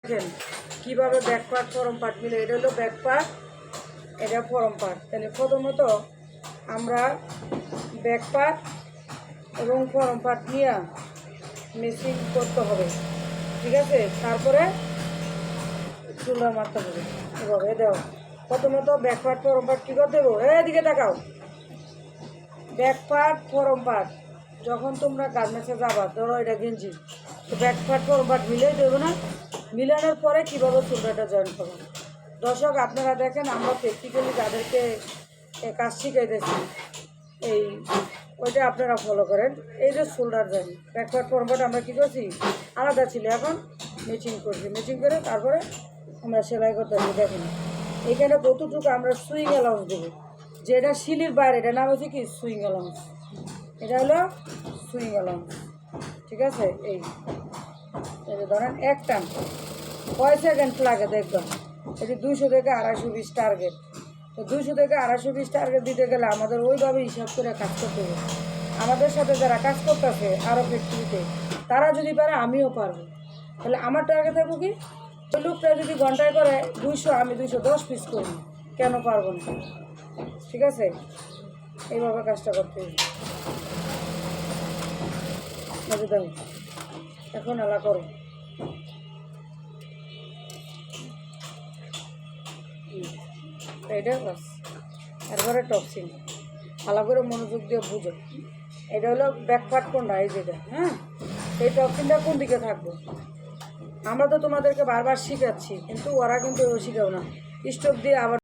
দেখেন কীভাবে back part form part মিলে। এটা হলো ব্যাক পার্ট, এটা ফরম পার্ট। তাহলে প্রথমত আমরা ব্যাক পার্ট এবং ফরম পার্ট নিয়ে মেশিং করতে হবে, ঠিক আছে। তারপরে চুলা মারতে হবে এভাবে। দেও প্রথমত ব্যাক পার্ট ফরম পার্ট কী করতে দেবো, এদিকে তাকাও। ব্যাক পার্ট ফরম পার্ট যখন তোমরা গার্মেন্টসে যাবা, ধরো এটা গেঞ্জি, তো ব্যাক পার্ট ফরম পার্ট মিলেই দেবো না। মিলানোর পরে কীভাবে চুলটাটা জয়েন করবো। দর্শক আপনারা দেখেন, আমরা প্র্যাকটিক্যালি যাদেরকে কাজ শিখাইতেছি এই ওইটা আপনারা ফলো করেন। এই যে shoulder join, back part form part আমরা কী করছি, আলাদা ছিল, এখন ম্যাচিং করছি। ম্যাচিং করে তারপরে আমরা সেলাই করতে পারি। দেখেন এখানে কতটুকু আমরা সুইং অ্যালাউন্স দেবো, যেটা শিলির বাইরে, এটা নাম হচ্ছে কি সুইং অ্যালাউন্স। এটা হলো সুইং অ্যালাউন্স, ঠিক আছে। এই যে ধরেন এক টান কয় সেকেন্ড লাগে দেখবেন, এটি 200 থেকে 220 টার্গেট। তো 200 থেকে 220 টার্গেট দিতে গেলে আমাদের ওইভাবে হিসাব করে কাজ করতে হবে। আমাদের সাথে যারা কাজ করতেছে আরও ফ্যাক্টরিতে, তারা যদি পারে আমিও পারবো। তাহলে আমার টার্গেট থাকবো কি, ওই লোকটা যদি ঘন্টায় করে 200, আমি 210 পিস করি, কেন পারবো না, ঠিক আছে। এইভাবে কাজটা করতে হবে। দেখো এখন এলা করো, এটা বাস। তারপরে টপসিং ভালো করে মনোযোগ দিয়ে বুঝো। এটা হলো ব্যাক পার্ট কোনটা, এই যেটা, হ্যাঁ। এই টপসিংটা কোন দিকে থাকবে, আমরা তো তোমাদেরকে বারবার শিখাচ্ছি, কিন্তু ওরা কিন্তু শিখাও না, স্টোভ দিয়ে আবার